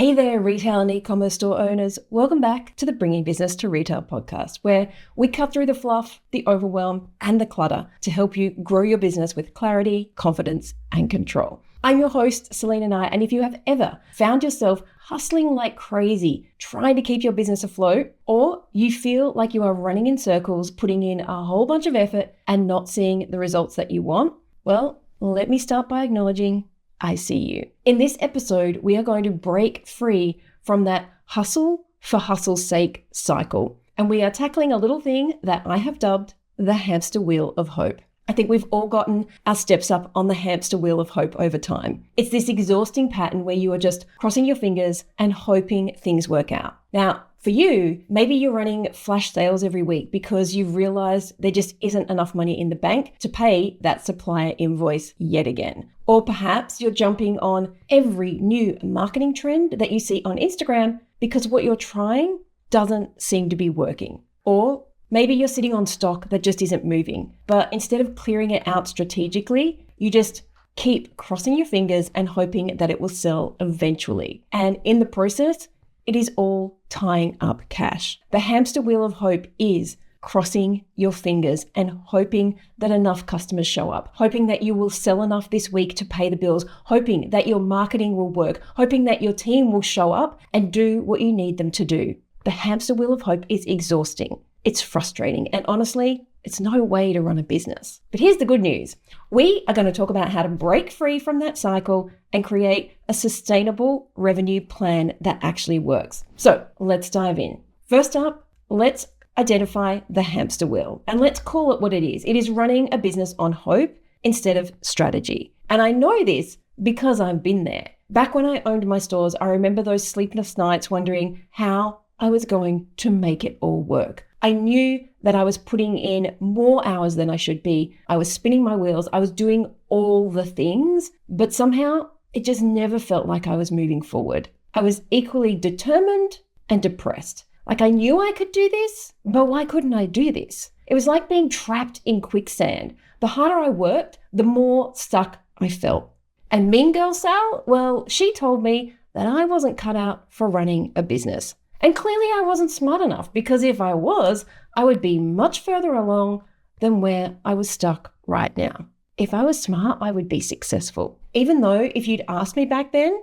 Hey there, retail and e-commerce store owners. Welcome back to the Bringing Business to Retail podcast, where we cut through the fluff, the overwhelm, and the clutter to help you grow your business with clarity, confidence, and control. I'm your host, Selena Nye, and if you have ever found yourself hustling like crazy, trying to keep your business afloat, or you feel like you are running in circles, putting in a whole bunch of effort and not seeing the results that you want, well, let me start by acknowledging I see you. In this episode, we are going to break free from that hustle for hustle's sake cycle. And we are tackling a little thing that I have dubbed the hamster wheel of hope. I think we've all gotten our steps up on the hamster wheel of hope over time. It's this exhausting pattern where you are just crossing your fingers and hoping things work out. Now, for you, maybe you're running flash sales every week because you've realized there just isn't enough money in the bank to pay that supplier invoice yet again. Or perhaps you're jumping on every new marketing trend that you see on Instagram because what you're trying doesn't seem to be working. Or maybe you're sitting on stock that just isn't moving, but instead of clearing it out strategically, you just keep crossing your fingers and hoping that it will sell eventually. And in the process, it is all tying up cash. The hamster wheel of hope is crossing your fingers and hoping that enough customers show up, hoping that you will sell enough this week to pay the bills, hoping that your marketing will work, hoping that your team will show up and do what you need them to do. The hamster wheel of hope is exhausting. It's frustrating. And honestly, it's no way to run a business. But here's the good news. We are going to talk about how to break free from that cycle and create a sustainable revenue plan that actually works. So let's dive in. First up, let's identify the hamster wheel and let's call it what it is. It is running a business on hope instead of strategy. And I know this because I've been there. Back when I owned my stores, I remember those sleepless nights wondering how I was going to make it all work. I knew that I was putting in more hours than I should be. I was spinning my wheels. I was doing all the things, but somehow it just never felt like I was moving forward. I was equally determined and depressed. Like I knew I could do this, but why couldn't I do this? It was like being trapped in quicksand. The harder I worked, the more stuck I felt. And Mean Girl Sal, well, she told me that I wasn't cut out for running a business. And clearly I wasn't smart enough because if I was, I would be much further along than where I was stuck right now. If I was smart, I would be successful. Even though if you'd asked me back then,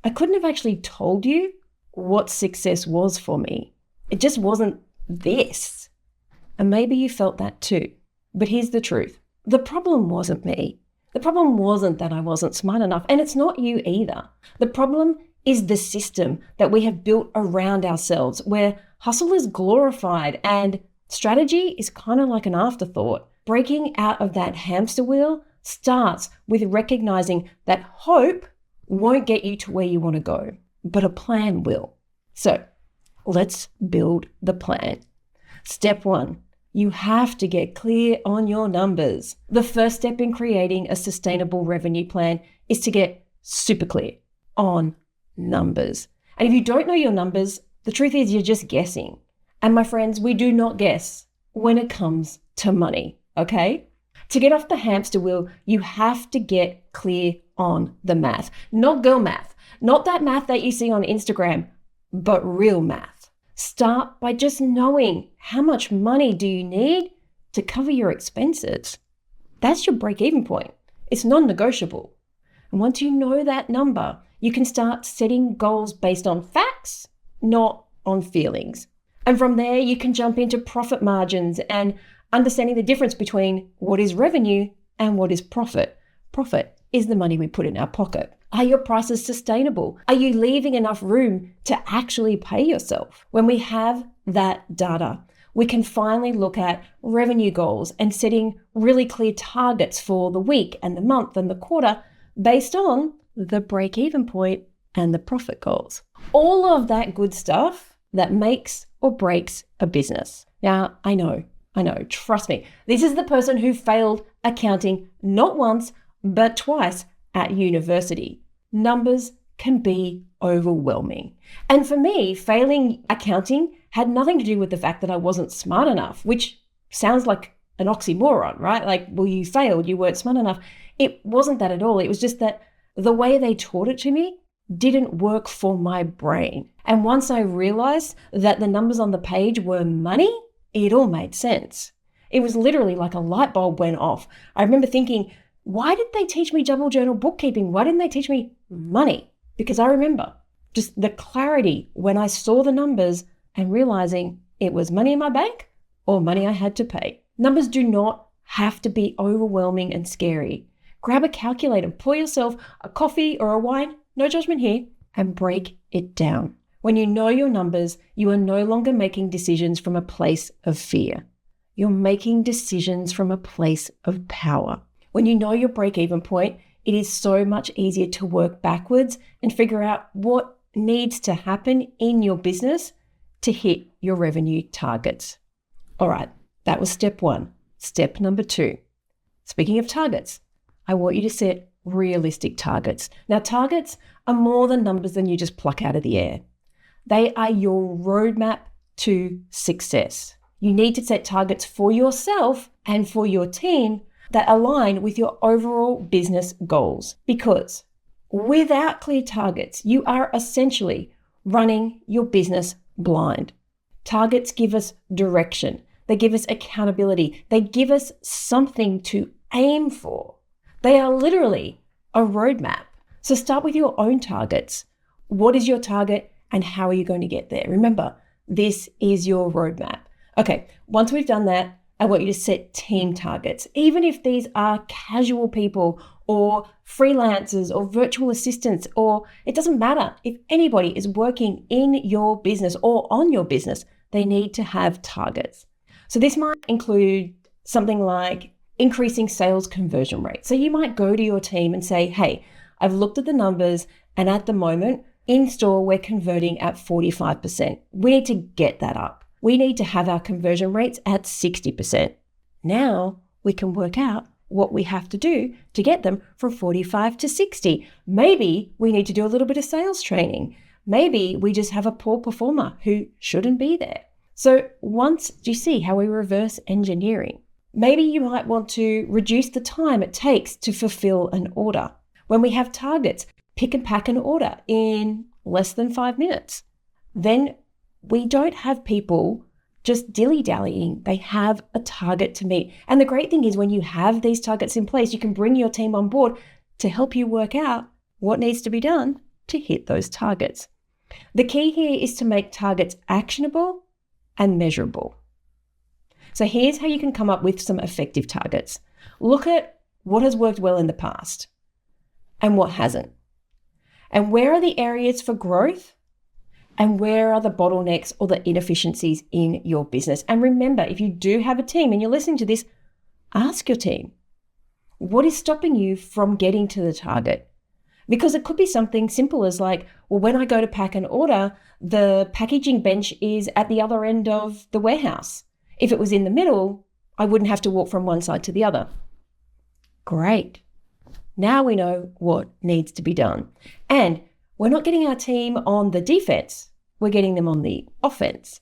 I couldn't have actually told you what success was for me. It just wasn't this. And maybe you felt that too. But here's the truth. The problem wasn't me. The problem wasn't that I wasn't smart enough. And it's not you either. The problem is the system that we have built around ourselves where hustle is glorified and strategy is kind of like an afterthought. Breaking out of that hamster wheel starts with recognizing that hope won't get you to where you want to go, but a plan will. So let's build the plan. Step 1, you have to get clear on your numbers. The first step in creating a sustainable revenue plan is to get super clear on numbers. And if you don't know your numbers, the truth is you're just guessing. And my friends, we do not guess when it comes to money, okay? To get off the hamster wheel, you have to get clear on the math. Not girl math, not that math that you see on Instagram, but real math. Start by just knowing how much money do you need to cover your expenses. That's your break-even point. It's non-negotiable. And once you know that number, you can start setting goals based on facts, not on feelings. And from there, you can jump into profit margins and understanding the difference between what is revenue and what is profit. Profit is the money we put in our pocket. Are your prices sustainable? Are you leaving enough room to actually pay yourself? When we have that data, we can finally look at revenue goals and setting really clear targets for the week and the month and the quarter based on the break-even point and the profit goals. All of that good stuff that makes or breaks a business. Now, I know, trust me. This is the person who failed accounting not once, but twice at university. Numbers can be overwhelming. And for me, failing accounting had nothing to do with the fact that I wasn't smart enough, which sounds like an oxymoron, right? Like, well, you failed, you weren't smart enough. It wasn't that at all. It was just that the way they taught it to me didn't work for my brain. And once I realized that the numbers on the page were money, it all made sense. It was literally like a light bulb went off. I remember thinking, why did they teach me double journal bookkeeping? Why didn't they teach me money? Because I remember just the clarity when I saw the numbers and realizing it was money in my bank or money I had to pay. Numbers do not have to be overwhelming and scary. Grab a calculator, pour yourself a coffee or a wine, no judgment here, and break it down. When you know your numbers, you are no longer making decisions from a place of fear. You're making decisions from a place of power. When you know your break-even point, it is so much easier to work backwards and figure out what needs to happen in your business to hit your revenue targets. All right, that was step 1. Step number 2. Speaking of targets, I want you to set realistic targets. Now, targets are more than numbers than you just pluck out of the air. They are your roadmap to success. You need to set targets for yourself and for your team that align with your overall business goals. Because without clear targets, you are essentially running your business blind. Targets give us direction. They give us accountability. They give us something to aim for. They are literally a roadmap. So start with your own targets. What is your target and how are you going to get there? Remember, this is your roadmap. Okay, once we've done that, I want you to set team targets. Even if these are casual people or freelancers or virtual assistants, or it doesn't matter. If anybody is working in your business or on your business, they need to have targets. So this might include something like increasing sales conversion rate. So you might go to your team and say, hey, I've looked at the numbers and at the moment in store, we're converting at 45%. We need to get that up. We need to have our conversion rates at 60%. Now we can work out what we have to do to get them from 45 to 60. Maybe we need to do a little bit of sales training. Maybe we just have a poor performer who shouldn't be there. So do you see how we reverse engineering? Maybe you might want to reduce the time it takes to fulfill an order. When we have targets, pick and pack an order in less than 5 minutes. Then we don't have people just dilly-dallying. They have a target to meet. And the great thing is when you have these targets in place, you can bring your team on board to help you work out what needs to be done to hit those targets. The key here is to make targets actionable and measurable. So here's how you can come up with some effective targets. Look at what has worked well in the past and what hasn't. And where are the areas for growth? And where are the bottlenecks or the inefficiencies in your business? And remember, if you do have a team and you're listening to this, ask your team, what is stopping you from getting to the target? Because it could be something simple as like, well, when I go to pack an order, the packaging bench is at the other end of the warehouse. If it was in the middle, I wouldn't have to walk from one side to the other. Great. Now we know what needs to be done. And we're not getting our team on the defense. We're getting them on the offense.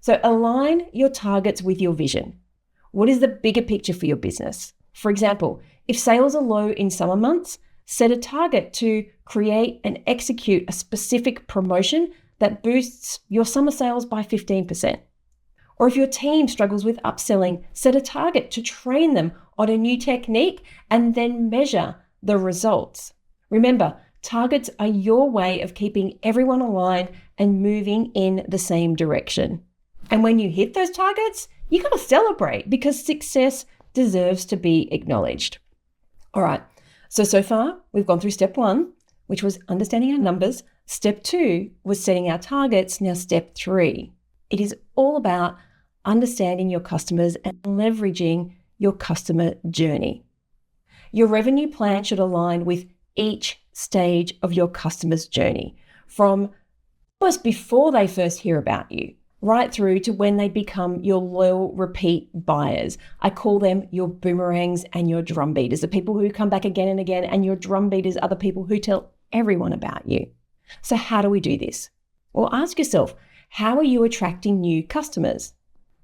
So align your targets with your vision. What is the bigger picture for your business? For example, if sales are low in summer months, set a target to create and execute a specific promotion that boosts your summer sales by 15%. Or if your team struggles with upselling, set a target to train them on a new technique and then measure the results. Remember, targets are your way of keeping everyone aligned and moving in the same direction. And when you hit those targets, you got to celebrate because success deserves to be acknowledged. All right. So far we've gone through step 1, which was understanding our numbers. Step 2 was setting our targets. Now step 3, it is all about understanding your customers and leveraging your customer journey. Your revenue plan should align with each stage of your customer's journey, from almost before they first hear about you, right through to when they become your loyal repeat buyers. I call them your boomerangs and your drum beaters, the people who come back again and again, and your drum beaters are the people who tell everyone about you. So how do we do this? Well, ask yourself, how are you attracting new customers?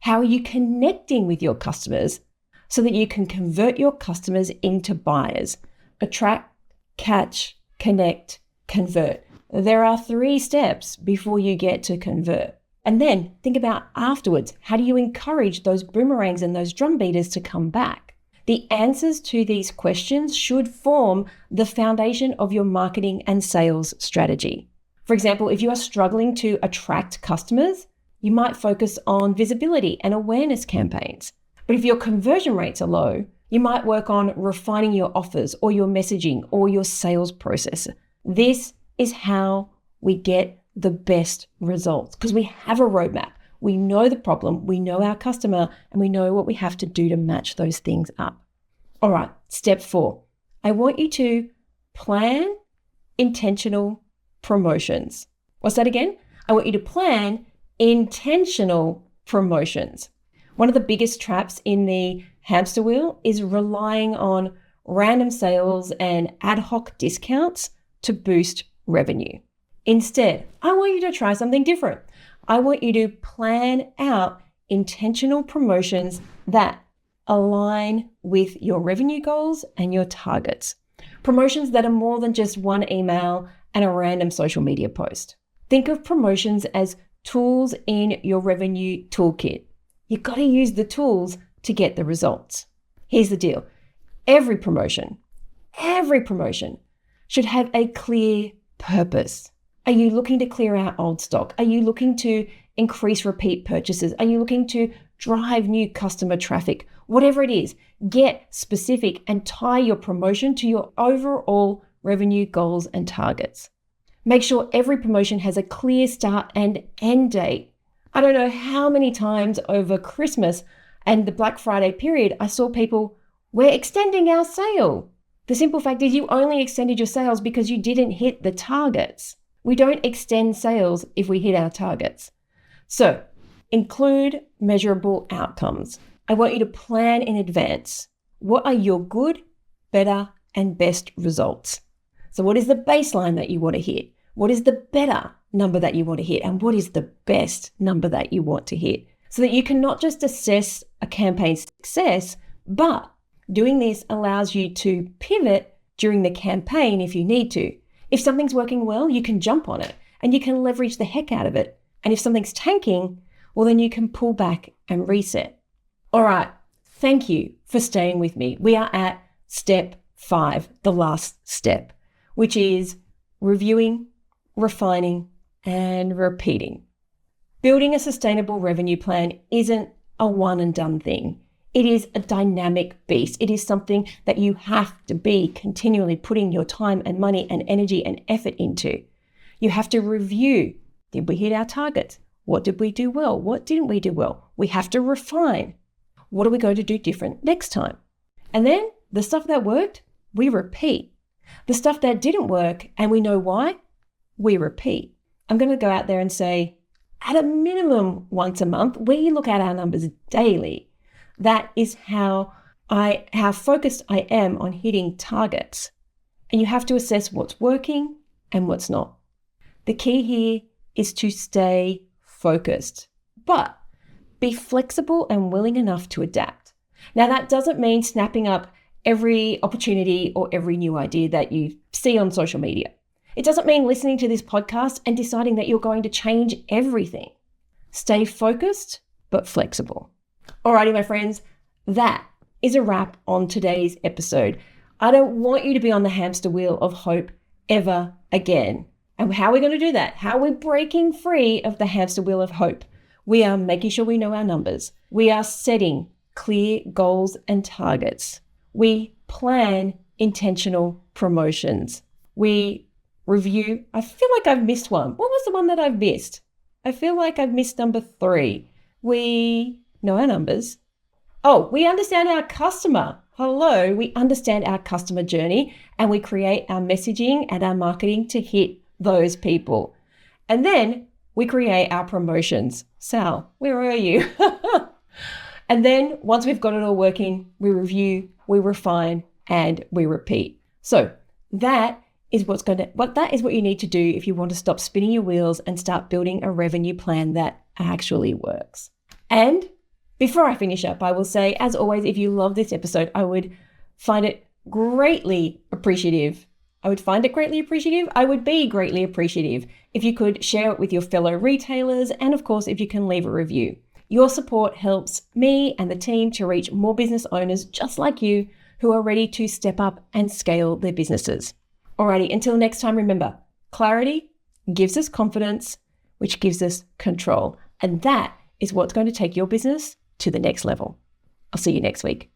How are you connecting with your customers so that you can convert your customers into buyers? Attract, catch, connect, convert. There are 3 steps before you get to convert. And then think about afterwards, how do you encourage those boomerangs and those drum beaters to come back? The answers to these questions should form the foundation of your marketing and sales strategy. For example, if you are struggling to attract customers, you might focus on visibility and awareness campaigns. But if your conversion rates are low, you might work on refining your offers or your messaging or your sales process. This is how we get the best results because we have a roadmap. We know the problem, we know our customer, and we know what we have to do to match those things up. All right, step 4. I want you to plan intentional promotions. What's that again? I want you to plan intentional promotions. One of the biggest traps in the hamster wheel is relying on random sales and ad hoc discounts to boost revenue. Instead, I want you to try something different. I want you to plan out intentional promotions that align with your revenue goals and your targets. Promotions that are more than just one email and a random social media post. Think of promotions as tools in your revenue toolkit. You've got to use the tools to get the results. Here's the deal. Every promotion should have a clear purpose. Are you looking to clear out old stock? Are you looking to increase repeat purchases? Are you looking to drive new customer traffic? Whatever it is, get specific and tie your promotion to your overall revenue goals and targets. Make sure every promotion has a clear start and end date. I don't know how many times over Christmas and the Black Friday period I saw people, we're extending our sale. The simple fact is you only extended your sales because you didn't hit the targets. We don't extend sales if we hit our targets. So include measurable outcomes. I want you to plan in advance. What are your good, better, and best results? So what is the baseline that you want to hit? What is the better number that you want to hit? And what is the best number that you want to hit? So that you can not just assess a campaign's success, but doing this allows you to pivot during the campaign if you need to. If something's working well, you can jump on it and you can leverage the heck out of it. And if something's tanking, well, then you can pull back and reset. All right. Thank you for staying with me. We are at step 5, the last step, which is reviewing, refining, and repeating. Building a sustainable revenue plan isn't a one and done thing. It is a dynamic beast. It is something that you have to be continually putting your time and money and energy and effort into. You have to review. Did we hit our targets? What did we do well? What didn't we do well? We have to refine. What are we going to do different next time? And then the stuff that worked, we repeat. The stuff that didn't work, and we know why, we repeat. I'm going to go out there and say, at a minimum once a month, we look at our numbers daily. That is how focused I am on hitting targets. And you have to assess what's working and what's not. The key here is to stay focused, but be flexible and willing enough to adapt. Now, that doesn't mean snapping up every opportunity or every new idea that you see on social media. It doesn't mean listening to this podcast and deciding that you're going to change everything. Stay focused, but flexible. Alrighty, my friends, that is a wrap on today's episode. I don't want you to be on the hamster wheel of hope ever again. And how are we going to do that? How are we breaking free of the hamster wheel of hope? We are making sure we know our numbers. We are setting clear goals and targets. We plan intentional promotions. We review. I feel like I've missed one. What was the one that I've missed? I feel like I've missed number 3. We know our numbers. Oh, we understand our customer. Hello, we understand our customer journey and we create our messaging and our marketing to hit those people. And then we create our promotions. Sal, where are you? And then once we've got it all working, we review, we refine, and we repeat. So that is what you need to do if you want to stop spinning your wheels and start building a revenue plan that actually works. And before I finish up, I will say, as always, if you love this episode, I would find it greatly appreciative I would find it greatly appreciative. I would be greatly appreciative if you could share it with your fellow retailers, and of course, if you can leave a review. Your support helps me and the team to reach more business owners just like you who are ready to step up and scale their businesses. Alrighty, until next time, remember, clarity gives us confidence, which gives us control. And that is what's going to take your business to the next level. I'll see you next week.